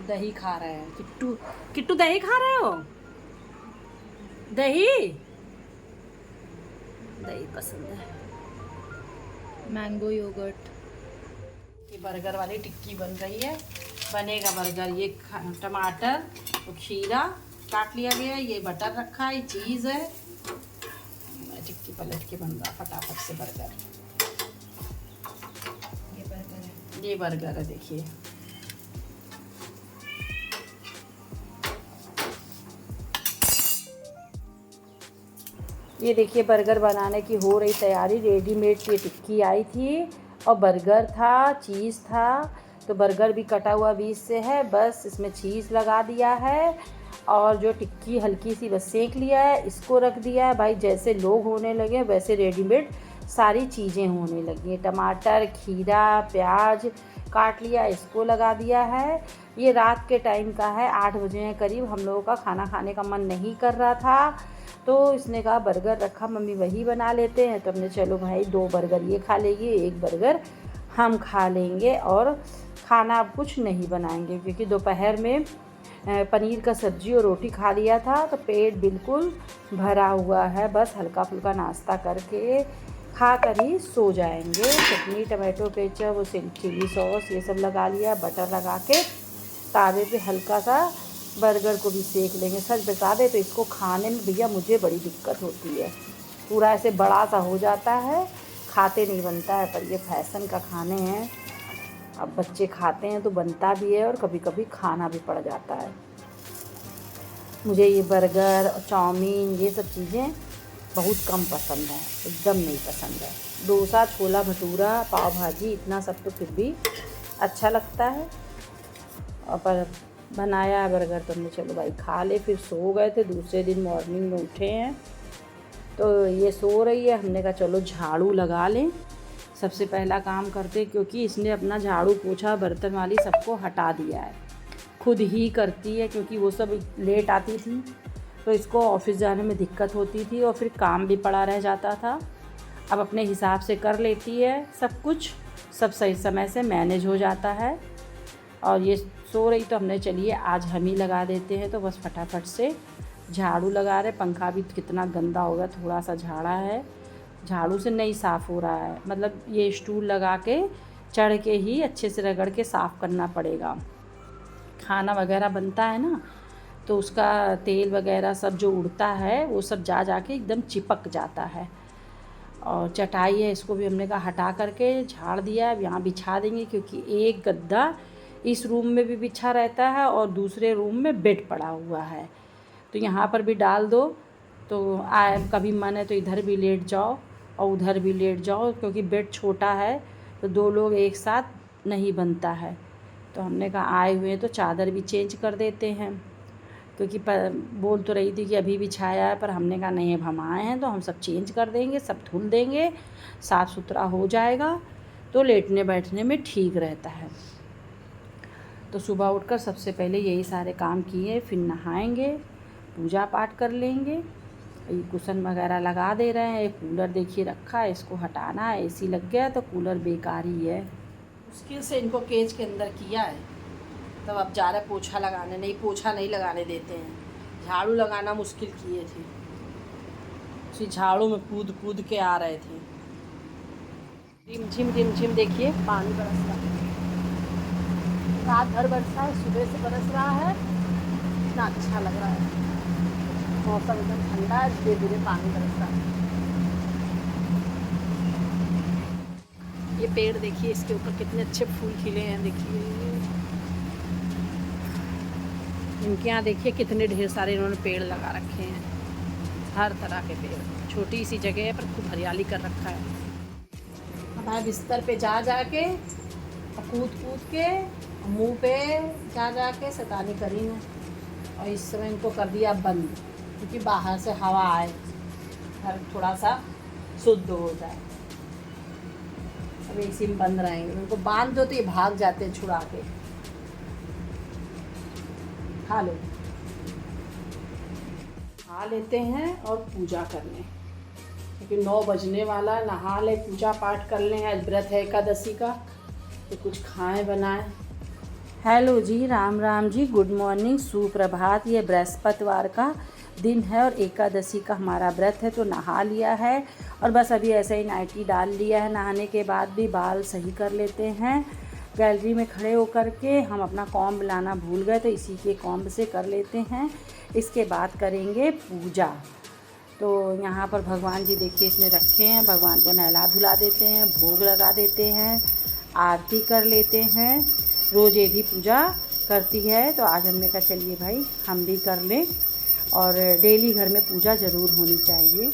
दही खा रहे हैं किट्टू। किट्टू दही खा रहे हो? दही दही पसंद है। Mango yogurt. ये बर्गर वाली टिक्की बन रही है। बनेगा बर्गर। ये टमाटर और खीरा काट लिया गया है, ये बटर रखा है, ये चीज़ है। टिक्की पलट के बन रहा फटाफट से बर्गर। ये बर्गर है। ये बर्गर है, देखिए। ये देखिए बर्गर बनाने की हो रही तैयारी। रेडीमेड की टिक्की आई थी और बर्गर था, चीज़ था। तो बर्गर भी कटा हुआ बीच से है, बस इसमें चीज़ लगा दिया है और जो टिक्की हल्की सी बस सेंक लिया है, इसको रख दिया है। भाई जैसे लोग होने लगे वैसे रेडीमेड सारी चीज़ें होने लगी। टमाटर, खीरा, प्याज काट लिया, इसको लगा दिया है। ये रात के टाइम का है, 8 बजे करीब। हम लोगों का खाना खाने का मन नहीं कर रहा था तो इसने कहा बर्गर रखा, मम्मी वही बना लेते हैं। तो हमने चलो भाई 2 बर्गर ये खा लेगी, 1 बर्गर हम खा लेंगे और खाना अब कुछ नहीं बनाएंगे क्योंकि दोपहर में पनीर का सब्ज़ी और रोटी खा लिया था तो पेट बिल्कुल भरा हुआ है। बस हल्का फुल्का नाश्ता करके खा कर ही सो जाएंगे। चटनी, टमाटो केचप और चिली सॉस ये सब लगा लिया। बटर लगा के तावे पे हल्का सा बर्गर को भी सेक लेंगे। सच बता दे तो इसको खाने में भैया मुझे बड़ी दिक्कत होती है। पूरा ऐसे बड़ा सा हो जाता है, खाते नहीं बनता है। पर ये फैशन का खाने हैं, अब बच्चे खाते हैं तो बनता भी है और कभी कभी खाना भी पड़ जाता है। मुझे ये बर्गर और चाउमीन ये सब चीज़ें बहुत कम पसंद है, एकदम नहीं पसंद है। डोसा, छोला भटूरा, पाव भाजी इतना सब तो फिर भी अच्छा लगता है। और पर बनाया है बर्गर तो हमने चलो भाई खा ले। फिर सो गए थे, दूसरे दिन मॉर्निंग में उठे हैं तो ये सो रही है। हमने कहा चलो झाड़ू लगा लें, सबसे पहला काम करते, क्योंकि इसने अपना झाड़ू पोछा बर्तन वाली सबको हटा दिया है। खुद ही करती है क्योंकि वो सब लेट आती थी तो इसको ऑफिस जाने में दिक्कत होती थी और फिर काम भी पड़ा रह जाता था। अब अपने हिसाब से कर लेती है सब कुछ, सब सही समय से मैनेज हो जाता है। और ये सो रही तो हमने चलिए आज हम ही लगा देते हैं। तो बस फटाफट से झाड़ू लगा रहे। पंखा भी कितना गंदा हो गया, थोड़ा सा झाड़ा है, झाड़ू से नहीं साफ़ हो रहा है। मतलब ये स्टूल लगा के चढ़ के ही अच्छे से रगड़ के साफ़ करना पड़ेगा। खाना वगैरह बनता है ना तो उसका तेल वगैरह सब जो उड़ता है वो सब जा के एकदम चिपक जाता है। और चटाई है, इसको भी हमने कहा हटा करके झाड़ दिया। अब यहाँ बिछा देंगे क्योंकि एक गद्दा इस रूम में भी बिछा रहता है और दूसरे रूम में बेड पड़ा हुआ है तो यहाँ पर भी डाल दो। तो कभी मन है तो इधर भी लेट जाओ और उधर भी लेट जाओ क्योंकि बेड छोटा है तो 2 लोग एक साथ नहीं बनता है। तो हमने कहा आए हुए तो चादर भी चेंज कर देते हैं क्योंकि बोल तो रही थी कि अभी बिछाया है, पर हमने कहा नहीं, अब हम आए हैं तो हम सब चेंज कर देंगे, सब धुल देंगे, साफ़ सुथरा हो जाएगा तो लेटने बैठने में ठीक रहता है। तो सुबह उठकर सबसे पहले यही सारे काम किए, फिर नहाएंगे, पूजा पाठ कर लेंगे। ये कुशन वगैरह लगा दे रहे हैं। कूलर देखिए रखा है, इसको हटाना है। एसी लग गया तो कूलर बेकार ही है। मुश्किल से इनको केज के अंदर किया है तब अब जा रहे पोछा लगाने। नहीं, पोछा नहीं लगाने देते हैं, झाड़ू लगाना मुश्किल किए थे। उसी झाड़ू में कूद कूद के आ रहे थे। रिमझिम देखिए पानी बरस रहा है, रात भर बरसा है, सुबह से बरस रहा है। इतना अच्छा लग रहा है, मौसम एकदम ठंडा है, धीरे धीरे पानी बरस रहा है। ये पेड़ देखिए, इसके ऊपर कितने अच्छे फूल खिले हैं। देखिए इनके यहाँ देखिए कितने ढेर सारे इन्होंने पेड़ लगा रखे हैं, हर तरह के पेड़। छोटी सी जगह है पर खूब हरियाली कर रखा है। हमारे बिस्तर पे जा के कूद के मुंह पे जा के शैतानी करी है। और इस समय इनको कर दिया बंद क्योंकि बाहर से हवा आए, घर थोड़ा सा शुद्ध हो जाए। अब इसी में बंद रहेंगे। उनको बांध दो तो ये भाग जाते हैं छुड़ा के। खा लो, खा लेते हैं और पूजा कर लें क्योंकि 9 बजने वाला। नहा ले, पूजा पाठ कर लें। आज व्रत है एकादशी का तो कुछ खाएं बनाएं। हेलो जी, राम राम जी, गुड मॉर्निंग, सुप्रभात। ये बृहस्पतिवार का दिन है और एकादशी का हमारा व्रत है, तो नहा लिया है और बस अभी ऐसे ही नाइटी डाल लिया है। नहाने के बाद भी बाल सही कर लेते हैं। गैलरी में खड़े होकर के हम अपना कॉम्ब लाना भूल गए, तो इसी के कॉम्ब से कर लेते हैं। इसके बाद करेंगे पूजा। तो यहाँ पर भगवान जी देखिए इसमें रखे हैं, भगवान को नहला धुला देते हैं, भोग लगा देते हैं, आरती कर लेते हैं। रोज़ ये भी पूजा करती है, तो आज हमने कहा चलिए भाई हम भी कर लें, और डेली घर में पूजा ज़रूर होनी चाहिए।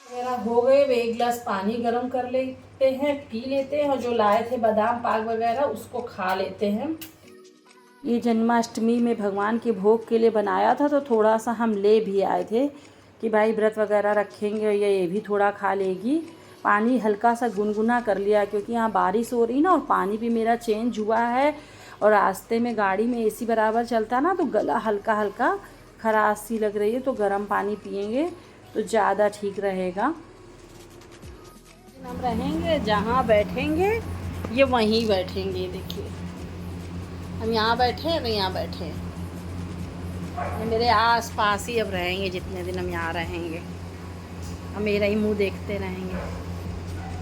वगैरह हो गए, वे एक गिलास पानी गर्म कर लेते हैं, पी लेते हैं, और जो लाए थे बादाम पाक वगैरह उसको खा लेते हैं। ये जन्माष्टमी में भगवान के भोग के लिए बनाया था, तो थोड़ा सा हम ले भी आए थे कि भाई व्रत वगैरह रखेंगे और ये भी थोड़ा खा लेगी। पानी हल्का सा गुनगुना कर लिया क्योंकि यहाँ बारिश हो रही ना, और पानी भी मेरा चेंज हुआ है, और रास्ते में गाड़ी में एसी बराबर चलता ना, तो गला हल्का हल्का खराश सी लग रही है, तो गर्म पानी पियेंगे तो ज़्यादा ठीक रहेगा। हम रहेंगे जहाँ बैठेंगे, ये वहीं बैठेंगे। देखिए हम यहाँ बैठे हैं तो यहाँ बैठे हैं, ये मेरे आस पास ही अब रहेंगे जितने दिन हम यहाँ रहेंगे। हम मेरा ही मुंह देखते रहेंगे,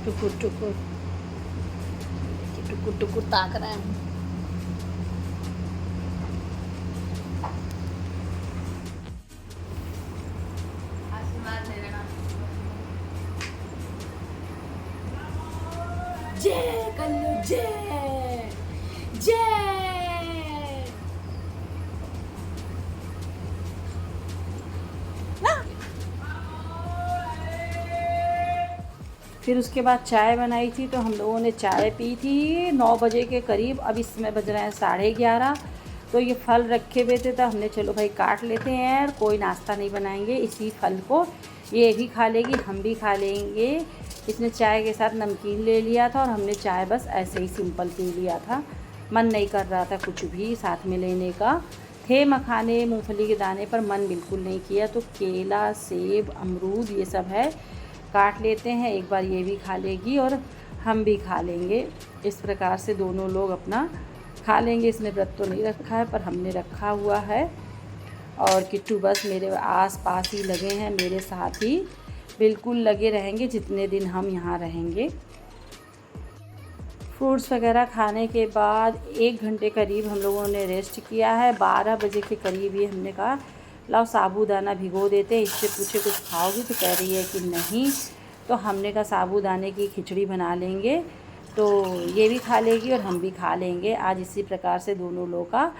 टुकुर टुकुर टुकुर टुकुर ताक रहे हैं। जय कल्लू जय जय। फिर उसके बाद चाय बनाई थी, तो हम लोगों ने चाय पी थी 9 बजे के करीब। अब इस समय बज रहे हैं 11:30। तो ये फल रखे हुए थे, तो हमने चलो भाई काट लेते हैं, कोई नाश्ता नहीं बनाएंगे, इसी फल को ये भी खा लेगी, हम भी खा लेंगे। इसने चाय के साथ नमकीन ले लिया था और हमने चाय बस ऐसे ही सिंपल पी लिया था, मन नहीं कर रहा था कुछ भी साथ में लेने का। थे मखाने मूंगफली के दाने, पर मन बिल्कुल नहीं किया। तो केला, सेब, अमरूद ये सब है, काट लेते हैं, एक बार ये भी खा लेगी और हम भी खा लेंगे। इस प्रकार से दोनों लोग अपना खा लेंगे। इसने व्रत तो नहीं रखा है, पर हमने रखा हुआ है। और किट्टू बस मेरे आस पास ही लगे हैं, मेरे साथ ही बिल्कुल लगे रहेंगे जितने दिन हम यहाँ रहेंगे। फ्रूट्स वगैरह खाने के बाद 1 घंटे करीब हम लोगों ने रेस्ट किया है। 12 बजे के करीब ही हमने कहा लाओ साबूदाना भिगो देते। इससे पूछे कुछ खाओगी, तो कह रही है कि नहीं। तो हमने कहा साबूदाने की खिचड़ी बना लेंगे, तो ये भी खा लेगी और हम भी खा लेंगे। आज इसी प्रकार से दोनों लोगों का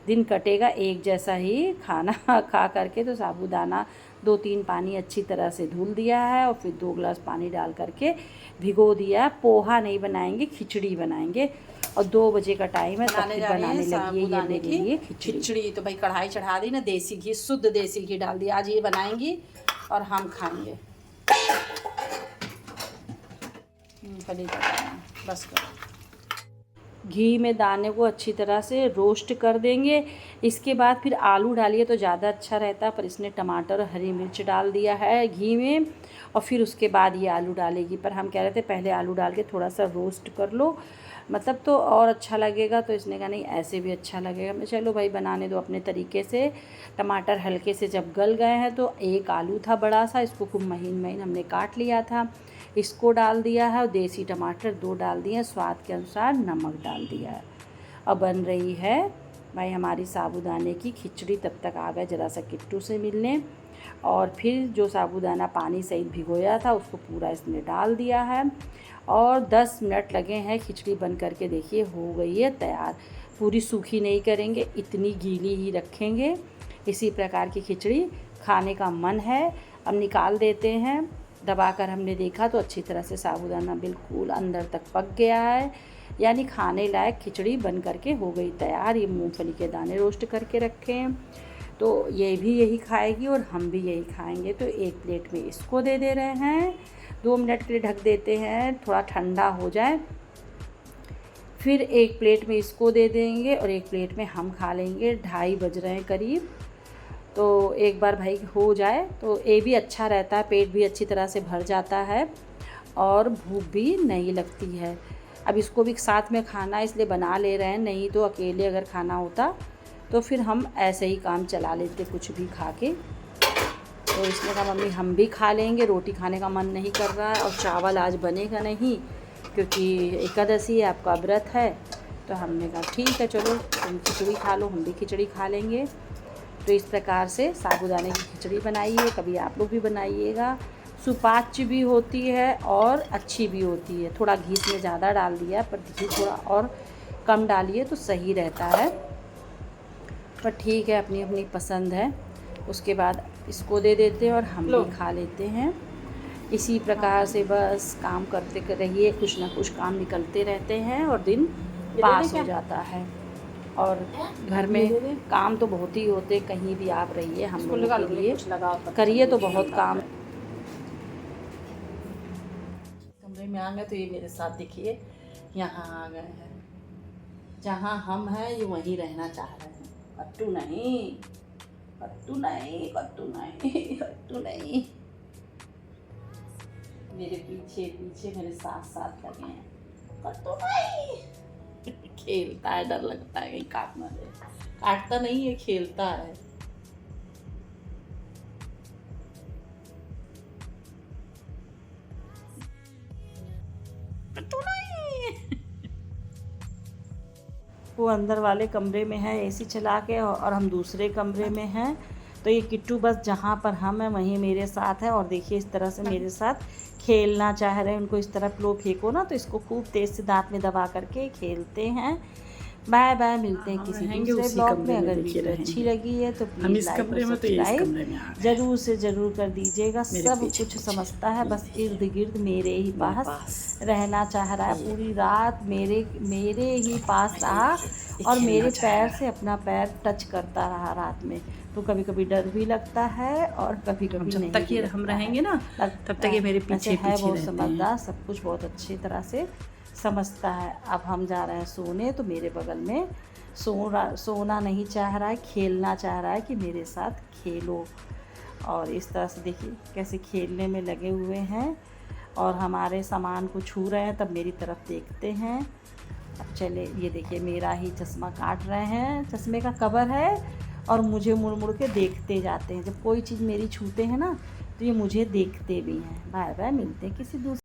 दिन कटेगा, एक जैसा ही खाना खा करके। तो साबूदाना 2-3 पानी अच्छी तरह से धुल दिया है, और फिर 2 गिलास पानी डाल करके भिगो दिया है। पोहा नहीं बनाएंगे, खिचड़ी बनाएंगे, और 2 बजे का टाइम है, तब फिर बनाने लगी है ये मेरे लिए खिचड़ी। तो भाई कढ़ाई चढ़ा दी ना, देसी घी, शुद्ध देसी घी डाल दिया। आज ये बनाएंगी और हम खाएंगे। बस घी में दाने को अच्छी तरह से रोस्ट कर देंगे। इसके बाद फिर आलू डालिए तो ज़्यादा अच्छा रहता है, पर इसने टमाटर और हरी मिर्च डाल दिया है घी में, और फिर उसके बाद ये आलू डालेगी। पर हम कह रहे थे पहले आलू डाल के थोड़ा सा रोस्ट कर लो, मतलब तो और अच्छा लगेगा। तो इसने कहा नहीं ऐसे भी अच्छा लगेगा। मैं चलो भाई बनाने दो अपने तरीके से। टमाटर हल्के से जब गल गए हैं, तो एक आलू था बड़ा सा, इसको खूब महीन महीन हमने काट लिया था, इसको डाल दिया है, और देसी टमाटर 2 डाल दिए, स्वाद के अनुसार नमक डाल दिया है। अब बन रही है भाई हमारी साबूदाने की खिचड़ी। तब तक आ गए ज़रा सा किट्टू से मिलने, और फिर जो साबूदाना पानी सहित भिगोया था उसको पूरा इसने डाल दिया है, और 10 मिनट लगे हैं। खिचड़ी बन करके देखिए हो गई है तैयार। पूरी सूखी नहीं करेंगे, इतनी गीली ही रखेंगे। इसी प्रकार की खिचड़ी खाने का मन है। अब निकाल देते हैं। दबाकर हमने देखा तो अच्छी तरह से साबूदाना बिल्कुल अंदर तक पक गया है, यानी खाने लायक खिचड़ी बन करके हो गई तैयार। ये मूंगफली के दाने रोस्ट करके रखे हैं, तो ये भी यही खाएगी और हम भी यही खाएंगे। तो एक प्लेट में इसको दे दे रहे हैं, 2 मिनट के लिए ढक देते हैं, थोड़ा ठंडा हो जाए, फिर एक प्लेट में इसको दे देंगे और एक प्लेट में हम खा लेंगे। 2:30 बज रहे हैं करीब। तो एक बार भाई हो जाए तो ये भी अच्छा रहता है, पेट भी अच्छी तरह से भर जाता है और भूख भी नहीं लगती है। अब इसको भी साथ में खाना है इसलिए बना ले रहे हैं, नहीं तो अकेले अगर खाना होता तो फिर हम ऐसे ही काम चला लेते कुछ भी खा के। तो इसने कहा मम्मी हम भी खा लेंगे, रोटी खाने का मन नहीं कर रहा है और चावल आज बनेगा नहीं क्योंकि एकादशी है, आपका व्रत है। तो हमने कहा ठीक है चलो तुम खिचड़ी खा लो, हम भी खिचड़ी खा लेंगे। तो इस प्रकार से साबूदाने की खिचड़ी बनाइए, कभी आप लोग भी बनाइएगा। सुपाच्य भी होती है और अच्छी भी होती है। थोड़ा घी में ज़्यादा डाल दिया, पर घी थोड़ा और कम डालिए तो सही रहता है, पर ठीक है अपनी अपनी पसंद है। उसके बाद इसको दे देते हैं और हम भी खा लेते हैं। इसी प्रकार से बस काम करते रहिए, कुछ ना कुछ काम निकलते रहते हैं और दिन पास हो जाता है। और घर में काम तो बहुत ही होते, कहीं भी आप रहिए हम लोगों के लिए करिए तो बहुत काम। कमरे में आ गए तो ये मेरे साथ देखिए यहाँ आ गए हैं, जहाँ हम हैं ये वहीं रहना चाह रहे हैं। कट्टू नहीं, कट्टू नहीं, कट्टू नहीं, कट्टू नहीं, मेरे पीछे पीछे मेरे साथ साथ लगे हैं। कट्टू नहीं खेलता है, डर लगता है कहीं काट ना दे। काटता नहीं है, खेलता है। कट्टू नहीं वो अंदर वाले कमरे में है एसी चला के और हम दूसरे कमरे में हैं। तो ये किट्टू बस जहाँ पर हम हैं वहीं मेरे साथ है और देखिए इस तरह से मेरे साथ खेलना चाह रहे हैं। उनको इस तरफ लो फेंको ना तो इसको खूब तेज़ से दांत में दबा करके खेलते हैं। बाय बाय, मिलते हैं किसी दूसरे ब्लॉग में। अगर वीडियो अच्छी लगी है तो प्लीज़ लाइक और सब्सक्राइब ज़रूर से ज़रूर कर दीजिएगा। सब कुछ समझता है, बस इर्द गिर्द मेरे ही पास रहना चाह रहा है। पूरी रात मेरे ही पास रहा और मेरे पैर से अपना पैर टच करता रहा रात में। तो कभी कभी डर भी लगता है और कभी कभी जब तक ये हम रहेंगे ना तब तक ये मेरे पीछे है। बहुत समझदार, सब कुछ बहुत अच्छी तरह से समझता है। अब हम जा रहे हैं सोने, तो मेरे बगल में सोना नहीं चाह रहा है, खेलना चाह रहा है कि मेरे साथ खेलो। और इस तरह से देखिए कैसे खेलने में लगे हुए हैं और हमारे सामान को छू रहे हैं, तब मेरी तरफ देखते हैं। अब चले, ये देखिए मेरा ही चश्मा काट रहे हैं, चश्मे का कवर है और मुझे मुड़ मुड़ के देखते जाते हैं। जब कोई चीज़ मेरी छूते हैं ना तो ये मुझे देखते भी हैं। बाय बाय, मिलते हैं किसी दूसरे